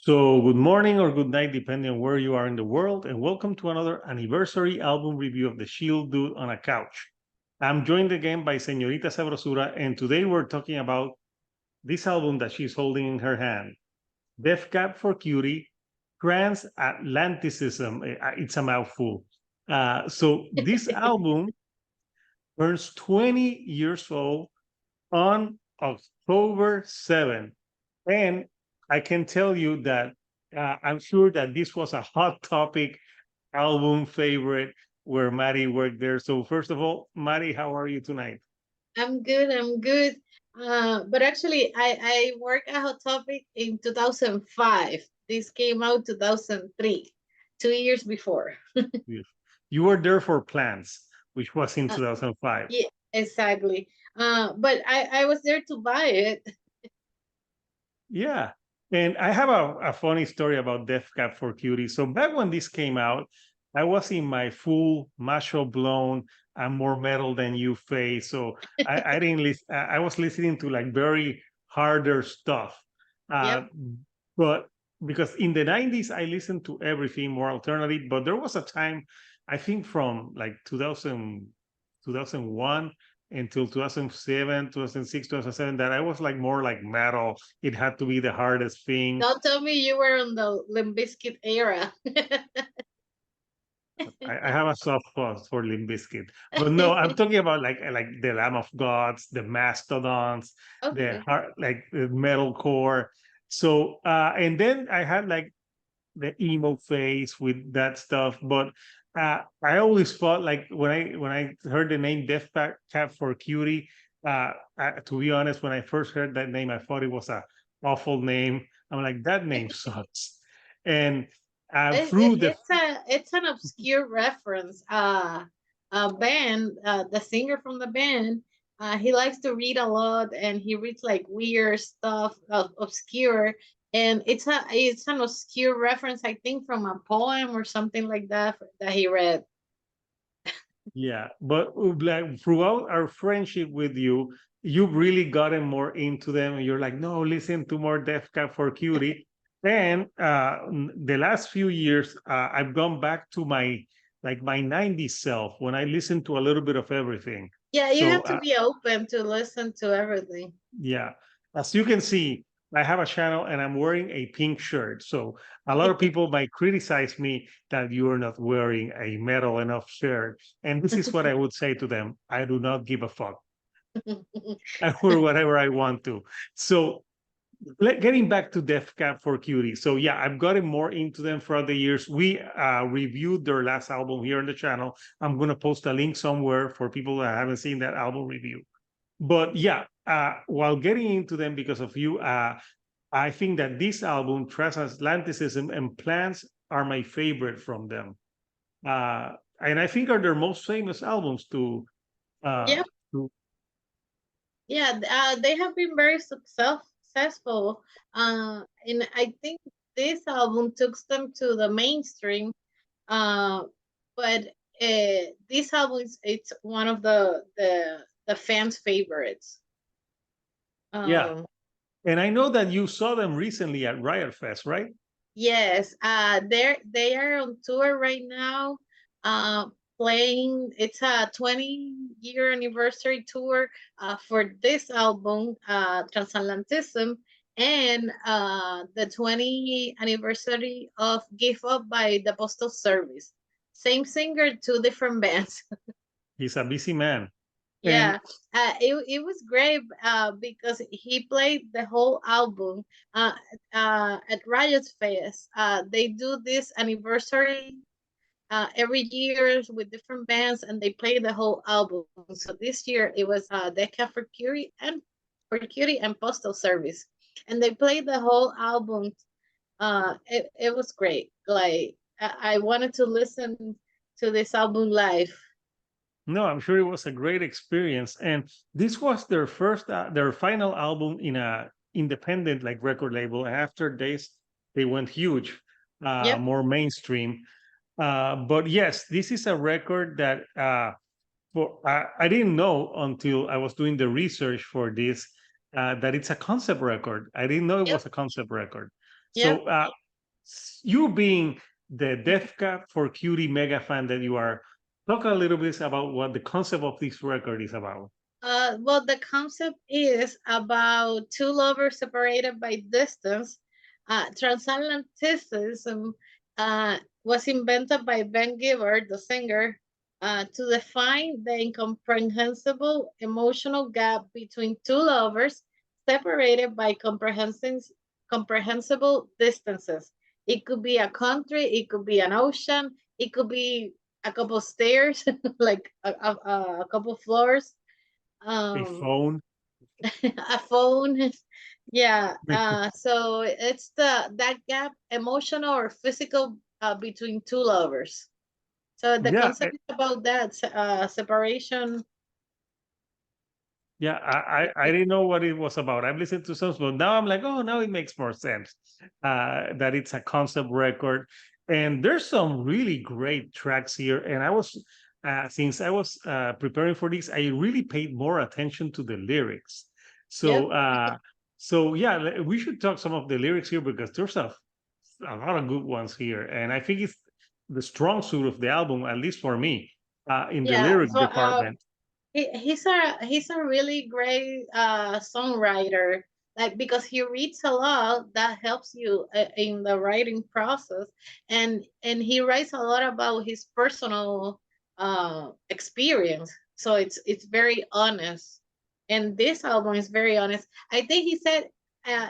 So, good morning or good night, depending on where you are in the world, and welcome to another anniversary album review of the Shield Dude on a Couch. I'm joined again by Señorita Sabrosura, and today we're talking about this album that she's holding in her hand, Death Cab for Cutie, Transatlanticism. It's a mouthful. So, this album turns 20 years old on October 7th. And I can tell you that I'm sure that this was a hot topic album favorite where Maddie worked there. So first of all, Maddie, how are you tonight? I'm good. I'm good. But actually, I worked a hot topic in 2005. This came out 2003, 2 years before. You you were there for Plants, which was in Uh, 2005. yeah, exactly. But I was there to buy it. Yeah. And I have a funny story about Death Cab for Cutie. So back when this came out, I was in my full macho blown, I'm more metal than you phase. So I didn't listen. I was listening to like very harder stuff. Uh, Yep. but because in the 90s, I listened to everything more alternative. But there was a time, I think from like 2001 until 2007, 2006, 2007, that I was like more like metal. It had to be the hardest thing. Don't tell me you were on the Limp Bizkit era. I have a soft spot for Limp Bizkit, but no, I'm talking about like the Lamb of Gods, the Mastodons, the Okay. hard like the metalcore. So and then I had like the emo phase with that stuff, but I always thought like when I heard the name Cab for Cutie, to be honest, when I first heard that name, I thought it was a awful name. I'm like that name sucks, and through the It's an obscure reference. A band, the singer from the band, he likes to read a lot, and he reads like weird stuff, obscure, and it's an obscure reference, I think, from a poem or something like that he read. Yeah, but like throughout our friendship with you, you've really gotten more into them. And you're like, no, listen to more Def Cab for Cutie. And the last few years, I've gone back to my 90s self when I listen to a little bit of everything. Yeah, you So have to be open to listen to everything. yeah, as you can see, I have a channel and I'm wearing a pink shirt. So a lot of people might criticize me that you are not wearing a metal enough shirt. And this is what I would say to them. I do not give a fuck. I wear whatever I want to. So getting back to Death Cab for Cutie. So yeah, I've gotten more into them throughout the years. We reviewed their last album here on the channel. I'm going to post a link somewhere for people that haven't seen that album review. But yeah, while getting into them because of you, I think that this album, Transatlanticism and Plants, are my favorite from them. And I think are their most famous albums uh, Yeah, to yeah, they have been very successful. And I think this album took them to the mainstream. Uh, but this album is it's one of the fans' favorites. yeah. Um, And I know that you saw them recently at Riot Fest, right? yes, they are on tour right now. Uh, Playing. It's a 20-year anniversary tour for this album, Transatlantism, and the 20 anniversary of Give Up by the Postal Service. Same singer, two different bands. He's a busy man. And Yeah, it was great because he played the whole album at Riot Fest. They do this anniversary every year with different bands, and they play the whole album. So this year it was Deca for Curie and Postal Service, and they played the whole album. It was great. Like I wanted to listen to this album live. no, I'm sure it was a great experience. And this was their their final album in a independent like record label. And after this, they went huge, Yep. more mainstream. But yes, this is a record that I didn't know until I was doing the research for this that it's a concept record. I didn't know it Yep. was a concept record. Yep. So you being the Death Cab for Cutie mega fan that you are, talk a little bit about what the concept of this record is about. Well, the concept is about two lovers separated by distance. Transatlanticism was invented by Ben Gibbard, the singer, to define the incomprehensible emotional gap between two lovers separated by comprehensible distances. It could be a country, it could be an ocean, it could be a couple stairs, like a couple floors, A um phone. a phone. Yeah, so it's that gap, emotional or physical, between two lovers. So the Yeah, concept is about that, separation. yeah, I didn't know what it was about. I've listened to songs, but now I'm like, oh, now it makes more sense that it's a concept record. And there's some really great tracks here. And since I was preparing for this, I really paid more attention to the lyrics. So, Yep. yeah, we should talk some of the lyrics here because there's a lot of good ones here. And I think it's the strong suit of the album, at least for me, in the Yeah, lyric so department. he's a really great songwriter, like, because he reads a lot that helps you in the writing process, and he writes a lot about his personal experience, so it's very honest, and this album is very honest. I think he said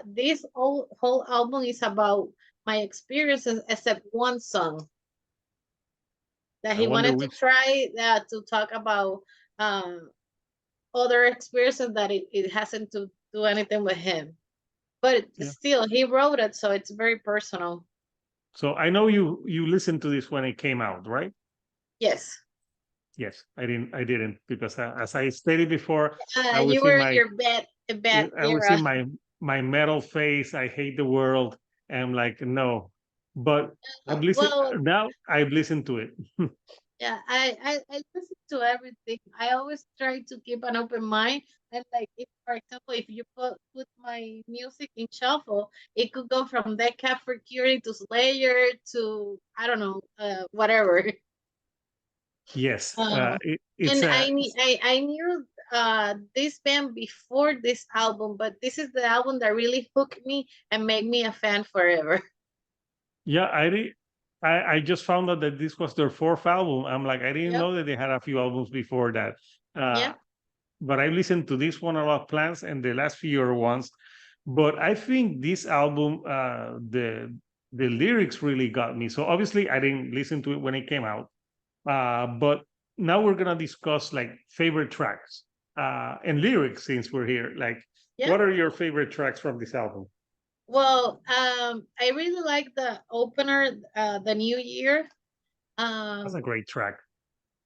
this whole album is about my experiences except one song that I he wonder wanted to which. try, to talk about um other experiences that it hasn't to do anything with him. But Yeah. still, he wrote it, so it's very personal. So I know you listened to this when it came out, right? Yes. Yes, I didn't. I didn't because as I stated before, I You was in were in my your bad I was in era. my metal phase. I hate the world, and I'm like no. But I've listened Well, now. I've listened to it. yeah, I listen to everything. I always try to keep an open mind. And like, if, for example, if you put my music in shuffle, it could go from Dead Cat for Curie to Slayer to, I don't know, whatever. Yes, Um, it's and a I knew this band before this album, but this is the album that really hooked me and made me a fan forever. yeah. I just found out that this was their fourth album. I'm like I didn't Yep, know that they had a few albums before that. Uh, yep, but I listened to this one a lot, Plans, and the last few other ones. But I think this album, the lyrics really got me. So obviously, I didn't listen to it when it came out. But now we're gonna discuss like favorite tracks and lyrics since we're here. Like, yep. what are your favorite tracks from this album? Well, I really like the opener, the New Year. That's a Um, great track.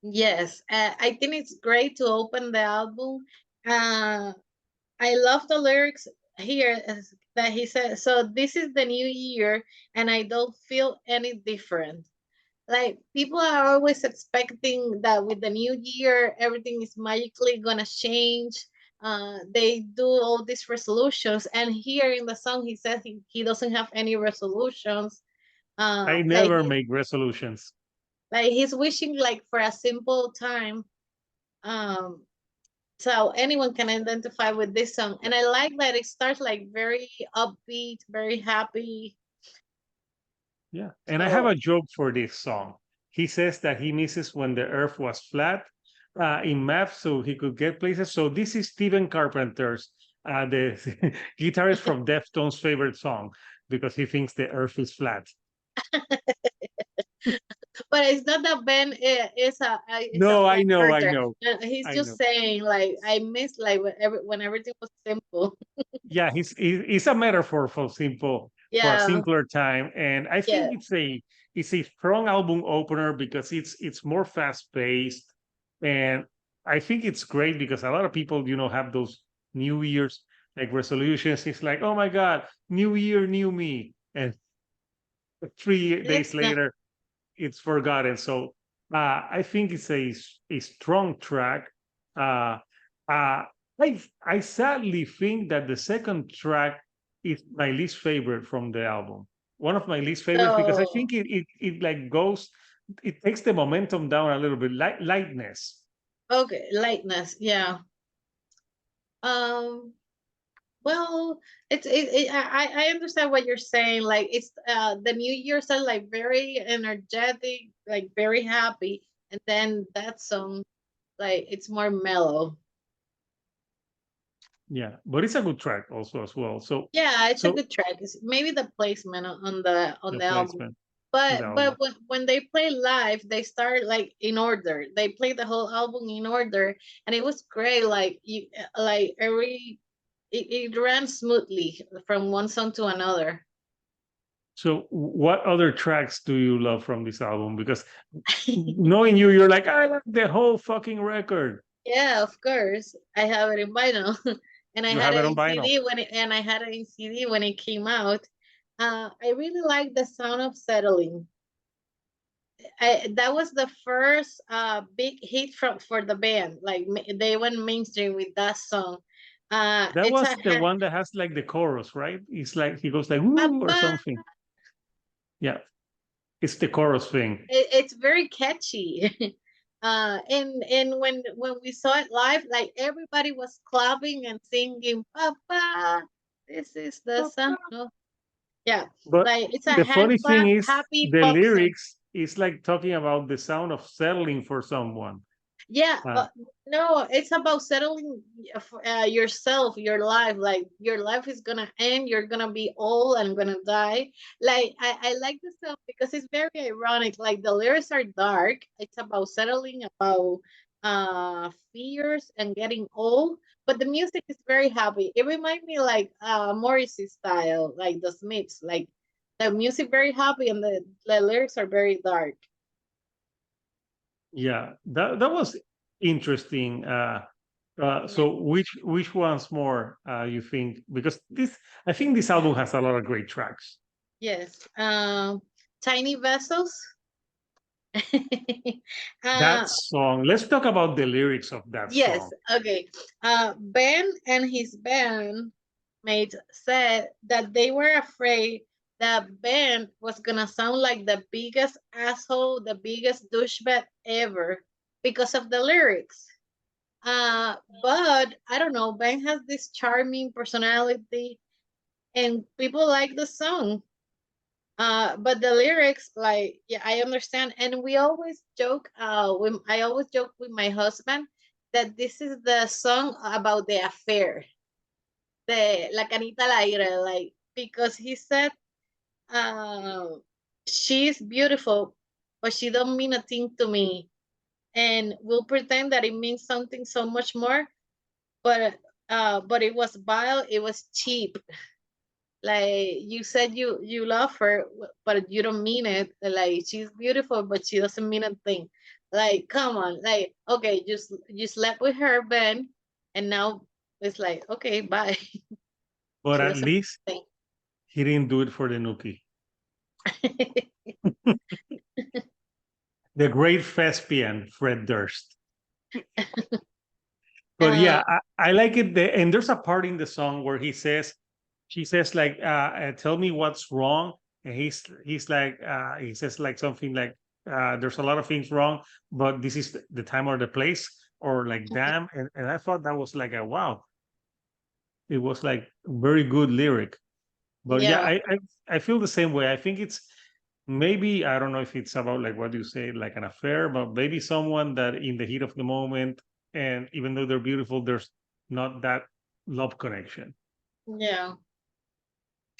yes, I think it's great to open the album. Uh, I love the lyrics here, that he said. So this is the new year, and I don't feel any different. Like, people are always expecting that with the new year everything is magically gonna change. They do all these resolutions, and here in the song he says he doesn't have any resolutions. I Like never make resolutions. he's wishing like for a simple time. um so anyone can identify with this song, and I like that it starts like very upbeat, very happy. Yeah. And I have So a joke for this song. He says that he misses when the earth was flat in math so he could get places. So this is Stephen Carpenter's, the guitarist from Deftones' favorite song because he thinks the earth is flat. but it's not that Ben is a No, I flat know, I earther. know, He's I just know. saying like I miss like when everything was simple. Yeah, he's a metaphor for simple for a Yeah, simpler time, and I yeah, think it's a strong album opener because it's more fast paced, and I think it's great because a lot of people have those New Year's like resolutions. It's like, oh my God, New Year, new me, and 3 days it's not. later it's forgotten. So I think it's a strong track. Uh, uh, I sadly think that the second track is my least favorite from the album. One of my least favorites because I think it like goes, it takes the momentum down a little bit. Lightness. Okay, lightness. Yeah. Um. Well, I understand what you're saying. Like it's the New Year's are like very energetic, like very happy, and then that song, like it's more mellow. Yeah, but it's a good track also as well. So Yeah, it's a so good track. It's maybe the placement on the the album. placement of the But album. when they play live, they start like in order. They play the whole album in order, and it was great. Like you, like it ran smoothly from one song to another. So what other tracks do you love from this album? Because knowing you, you're like, I like the whole fucking record. Yeah, of course. I have it in vinyl, and I You had have it it on in vinyl. CD and I had it in CD when it came out. I really like the sound of settling. That was the first big hit from for the band. Like they went mainstream with that song. That It's was the one that has like the chorus, right? It's like he goes like woo or ba-ba. something. Yeah, it's the chorus thing. It's very catchy. And when we saw it live, like everybody was clapping and singing, "Papa, this is the sound of." Yeah, But like it's a the hand funny thing clap, is happy the pop song. lyrics is like talking about the sound of settling for someone. Yeah, Uh, no, it's about settling yourself, your life. Like your life is gonna end. You're gonna be old and gonna die. Like I like this song because it's very ironic. Like the lyrics are dark. It's about settling, about fears and getting old. But the music is very happy. It reminds me like Morrissey style, like the Smiths. Like the music very happy and the lyrics are very dark. yeah, that was interesting. So which ones more you think? Because this, I think this album has a lot of great tracks. Yes. Tiny vessels. That uh, song. Let's talk about the lyrics of that yes. song. Okay. Ben and his bandmates said that they were afraid that Ben was gonna sound like the biggest asshole, the biggest douchebag ever because of the lyrics. But I don't know. Ben has this charming personality, and people like the song. But the lyrics, like, yeah, I understand, and we always joke. When I always joke with my husband that this is the song about the affair, the la canita al aire, like because he said, uh, she's beautiful, but she don't mean a thing to me, and we'll pretend that it means something so much more, but it was vile, it was cheap. Like you said, you love her, but you don't mean it. Like she's beautiful, but she doesn't mean a thing. Like come on, like okay, just you slept with her, Ben, and now it's like okay, bye. But She at doesn't least mean he didn't do it for the Nookie. a thing. The great thespian, Fred Durst. But uh, yeah, I like it. And there's a part in the song where she says like, tell me what's wrong. And he's like, he says like something like, there's a lot of things wrong, but this is the time or the place, or like, damn. And I thought that was like a wow. It was like very good lyric. But yeah, yeah, I feel the same way. I think it's maybe, I don't know if it's about like what you say, like an affair, but maybe someone that in the heat of the moment, and even though they're beautiful, there's not that love connection. yeah,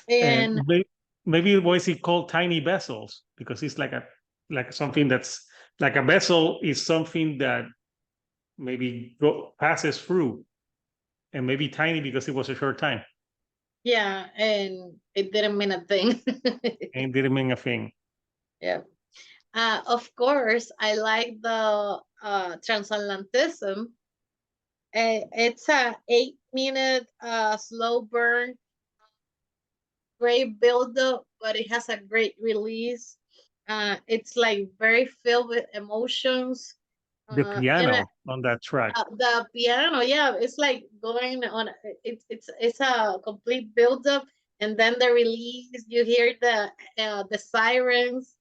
And and maybe why is it called tiny vessels? Because it's like something that's like a vessel is something that maybe passes through, and maybe tiny because it was a short time yeah, and it didn't mean a thing. and didn't mean a thing. Yeah. Of course, I like the transatlantism. It's a 8 minute slow burn, great build up, but it has a great release. It's like very filled with emotions. The And piano on that track. the piano, yeah, it's like going on. It's a complete build up, and then the release, you hear the sirens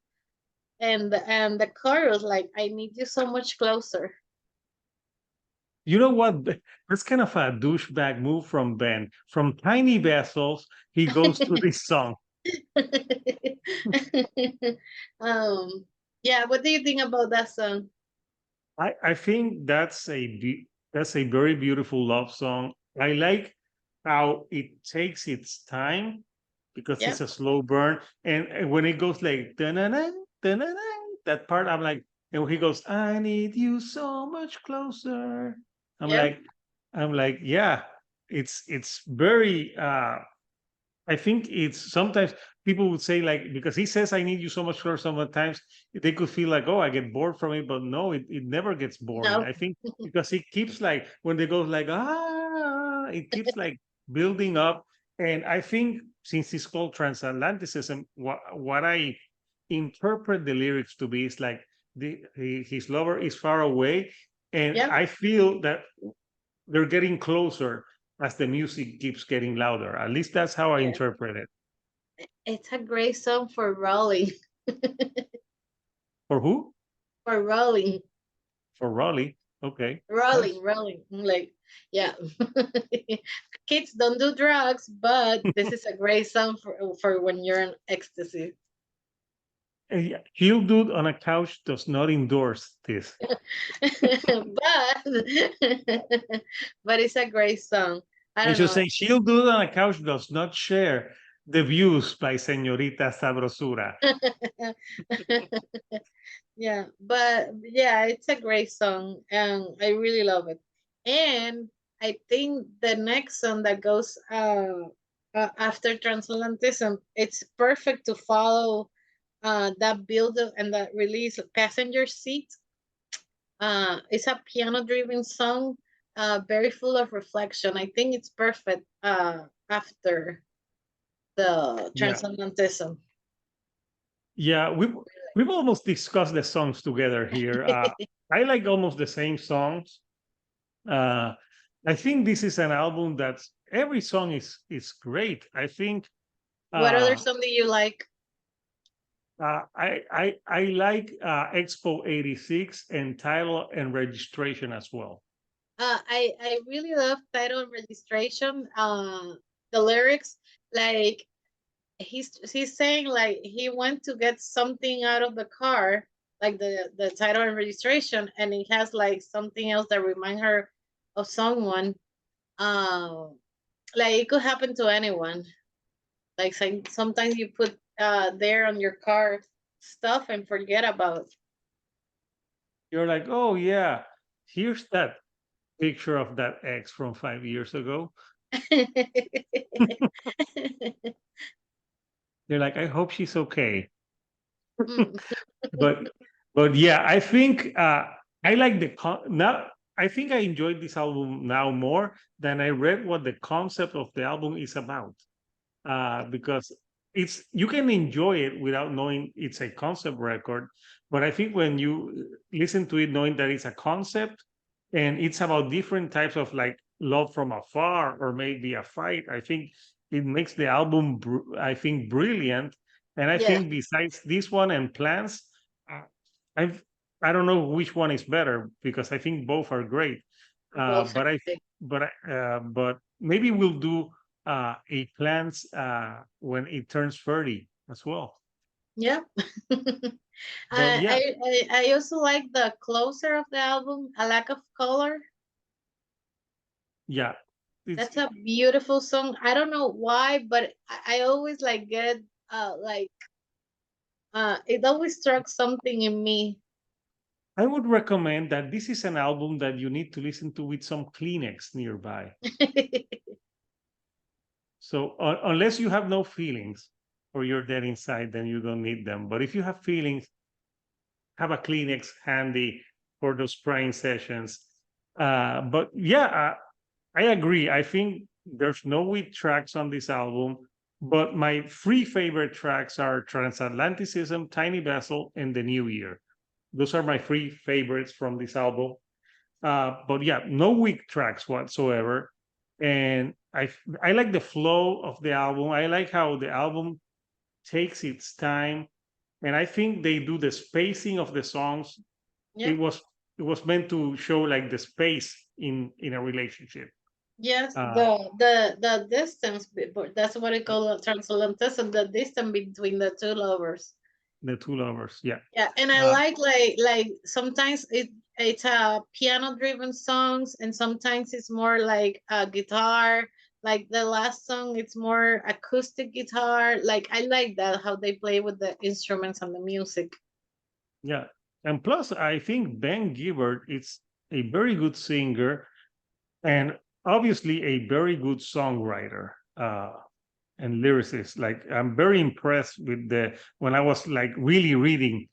and the chorus, like, I need you so much closer. You know what? That's kind of a douchebag move from Ben. From Tiny Vessels, he goes to this song. um, yeah, what do you think about that song? I think that's a very beautiful love song. I like how it takes its time because Yep, it's a slow burn, and when it goes like da-na-na, da-na-na, that part, I'm like, and when he goes, "I need you so much closer," I'm yep, like, I'm like, yeah, it's very I think it's sometimes people would say like because he says I need you so much for sometimes they could feel like, oh, I get bored from it, but no, it never gets boring. no, I think because it keeps like when they go like it keeps like building up. And I think since it's called transatlanticism, what I interpret the lyrics to be is like his lover is far away, and yep, I feel that they're getting closer as the music keeps getting louder. At least that's how I yeah. interpret it. It's a great song for rolling, For who? for rolling, For Raleigh. Okay. rolling, Nice. rolling. Like, yeah. Kids don't do drugs, but this is a great song for when you're in ecstasy. Yeah, Heel Dude on a couch does not endorse this. but but it's a great song. I I don't should know. say Shield Dude on a couch does not share the views by Señorita Sabrosura. Yeah, but yeah, it's a great song and I really love it. And I think the next song that goes after Transatlantism, it's perfect to follow that build up and that release, Passenger Seat. It's a piano driven song, very full of reflection. I think it's perfect after the Yeah. Transatlantism. Yeah, we've almost discussed the songs together here. I like almost the same songs. Uh, I think this is an album that's every song is great. I think What other uh, song do you like? I like Expo 86 and title and registration as well. I really love title and registration. The lyrics, like he's saying like he went to get something out of the car, like the title and registration, and it has like something else that remind her of someone. Um, like it could happen to anyone. Like sometimes you put there on your car stuff and forget about. You're like, oh yeah, here's that picture of that ex from 5 years ago. You're like, I hope she's okay. Mm, but but yeah, I think I like now. I think I enjoyed this album now more than I read what the concept of the album is about. Because it's you can enjoy it without knowing it's a concept record. But I think when you listen to it, knowing that it's a concept and it's about different types of like love from afar or maybe a fight, I think it makes the album, I think, brilliant. And I yeah, think besides this one and Plans, uh, I've I don't know which one is better because I think both are great. Uh, both. but I but maybe we'll do a plans when it turns 30 as well. Yeah. But yeah, I also like the closer of the album, A Lack of Color. yeah, it's That's a beautiful song. I don't know why, but I always like get like it always struck something in me. I would recommend that this is an album that you need to listen to with some Kleenex nearby. So unless you have no feelings or you're dead inside, then you don't need them. But if you have feelings, have a Kleenex handy for those crying sessions. But yeah, I agree. I think there's no weak tracks on this album, but my three favorite tracks are Transatlanticism, Tiny Vessel, and The New Year. Those are my three favorites from this album. But yeah, no weak tracks whatsoever. And I like the flow of the album. I like how the album takes its time, and I think they do the spacing of the songs. Yeah. It was it was meant to show like the space in a relationship. Yes, Uh, the distance, that's what I call transatlanticism, the distance between the two lovers. the two lovers, yeah. Yeah, and I Uh, like sometimes it's a piano driven songs, and sometimes it's more like a guitar. Like the last song, it's more acoustic guitar. Like I like that how they play with the instruments and the music. yeah, and plus, I think Ben Gibbard is a very good singer and obviously a very good songwriter. And lyricist. Like I'm very impressed with the when I was like really reading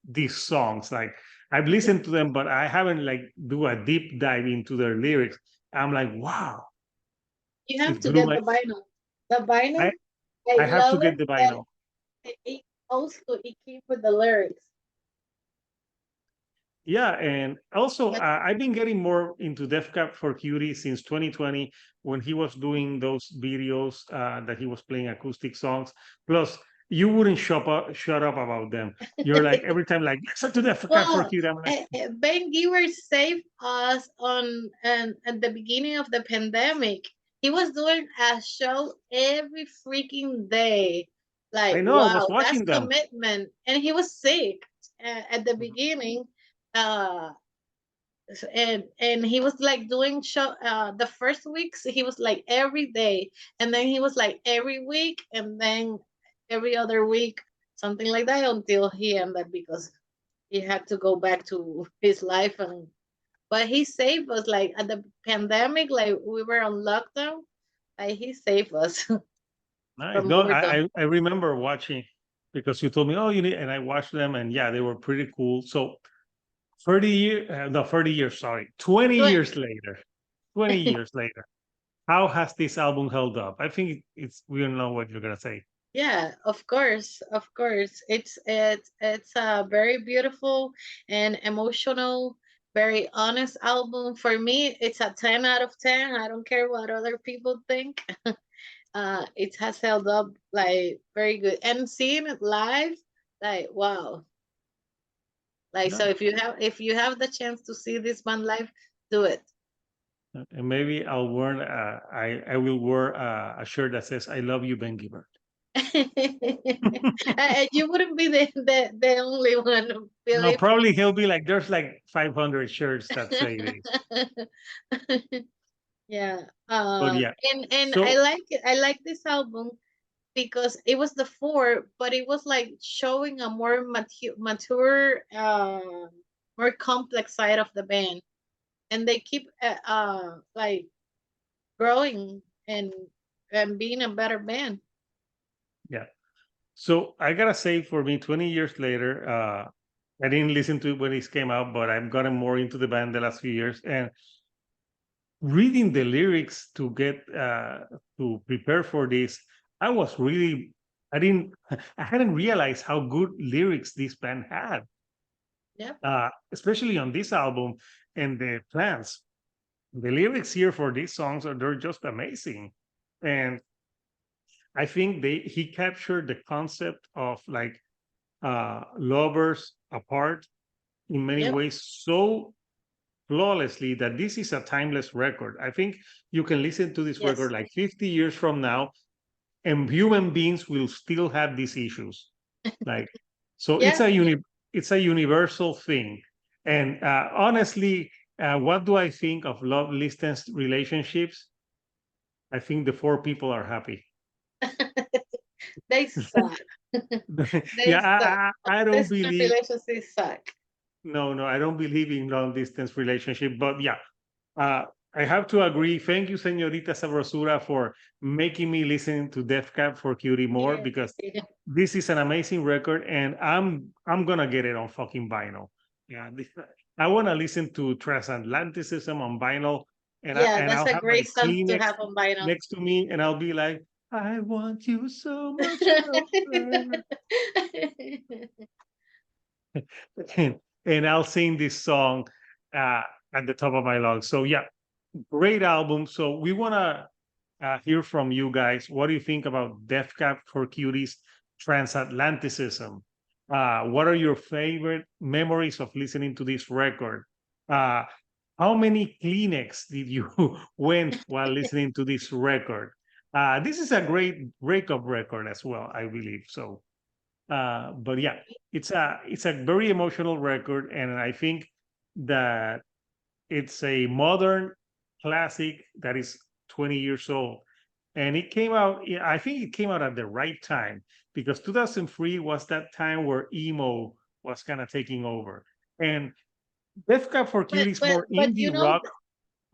these songs. Like I've listened to them, but I haven't like do a deep dive into their lyrics. I'm like, wow, You have it to blew get my. the vinyl. The I vinyl, I I have to love get it, the but vinyl. it also it came with the lyrics. Yeah, and also But I've been getting more into Def Cab for Cutie since 2020 when he was doing those videos that he was playing acoustic songs. Plus, you wouldn't shut up about them. You're like every time like listen to Def Cab for well, Cutie. I'm like, Ben Giver saved us on and at the beginning of the pandemic. He was doing a show every freaking day. I Like, know I was wow, that's watching them. commitment. And he was sick at the beginning. Uh, and he was like doing show the first weeks he was like every day, and then he was like every week, and then every other week, something like that, until he ended because he had to go back to his life. And but he saved us like at the pandemic, like we were on lockdown, like he saved us Nice. from No, boredom. I remember watching because you told me, oh, you need, and I watched them, and yeah, they were pretty cool. So 30 years, sorry, 20 years 20. later, 20 years later, how has this album held up? I think it's we don't know what you're gonna say. Yeah, of course. It's a very beautiful and emotional, very honest album. For me, it's a 10 out of 10. I don't care what other people think. It has held up like very good. And seeing it live, like wow. Like Yeah, so if you have the chance to see this band live, do it. and maybe I'll wear I will wear a shirt that says "I love you, Ben Gibbard." You wouldn't be the only one, No, believe probably me. he'll be like, there's like 500 shirts that say this. Yeah. But yeah, And I so like it. I like this album because it was the four, but it was like showing a more mature, more complex side of the band, and they keep like growing and being a better band. yeah. So I gotta say, for me, 20 years later, I didn't listen to it when it came out, but I've gotten more into the band the last few years. And reading the lyrics to get to prepare for this, I was really, I didn't, I hadn't realized how good lyrics this band had, Yep. especially on this album and the plans. The lyrics here for these songs are they're just amazing, and I think they he captured the concept of like lovers apart in many Yep. ways so flawlessly that this is a timeless record. I think you can listen to this record Yes. like 50 years from now, and human beings will still have these issues. Like, so Yeah. it's a universal thing. And honestly, what do I think of long distance relationships? I think the four people are happy. They suck. They Yeah, suck. I don't This believe. relationships suck. No, no, I don't believe in long distance relationship. But yeah, uh, I have to agree. Thank you, Señorita Sabrosura, for making me listen to Def Cab for Cutie more Yeah. because this is an amazing record, and I'm gonna get it on fucking vinyl. Yeah, I want to listen to Transatlanticism on vinyl, Yeah, and that's I'll a have my great song to Kleenex have on vinyl. next to me, and I'll be like, I want you so much longer. and, and I'll sing this song uh, at the top of my lungs. So yeah, great album. So we want to hear from you guys. What do you think about Death Cab for Cuties Transatlanticism? What are your favorite memories of listening to this record? Uh, how many Kleenex did you went while listening to this record? This is a great breakup record as well, I believe. So, but yeah, it's a very emotional record, and I think that it's a modern classic that is 20 years old. And it came out, I think it came out at the right time because 2003 was that time where emo was kind of taking over. And Death Cab for Cuties more But indie rock.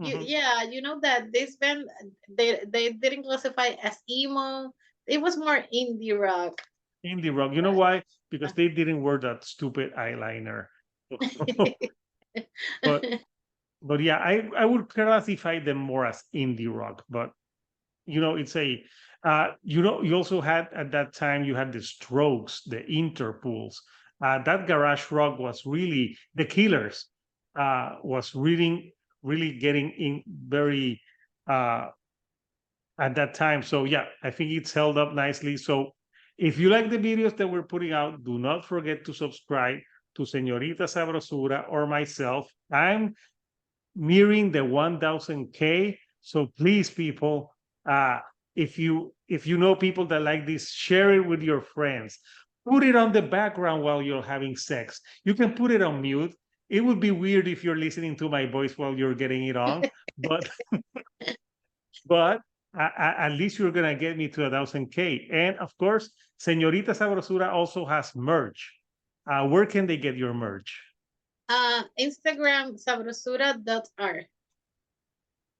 Mhm. yeah, you know that this band, they didn't classify as emo. It was more indie rock. Indie rock. You know why? Because they didn't wear that stupid eyeliner. but but yeah, I would classify them more as indie rock. But it's a you also had at that time you had the Strokes, the Interpools. That garage rock was really the Killers. Was really getting in very uh at that time. So yeah, I think it's held up nicely. So if you like the videos that we're putting out, do not forget to subscribe to Señorita Sabrosura or myself. I'm nearing the 1000K. So please, people, uh, if you know people that like this, share it with your friends. Put it on the background while you're having sex. You can put it on mute. It would be weird if you're listening to my voice while you're getting it on, but but at least you're gonna get me to 1000K. And of course, Señorita Sabrosura also has merch. Where can they get your merch? Instagram sabrosura.r.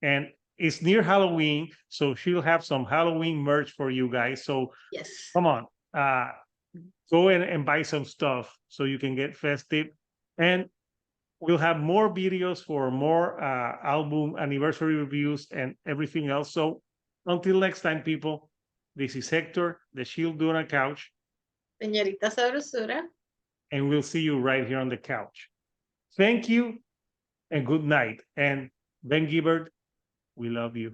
And it's near Halloween, so she'll have some Halloween merch for you guys. So Yes. come on, go and buy some stuff so you can get festive. And we'll have more videos for more album anniversary reviews and everything else. So until next time, people, this is Hector, the Shield Dude on the couch, Señorita Sabrosura. and we'll see you right here on the couch. Thank you and good night. And Ben Gibbard, we love you.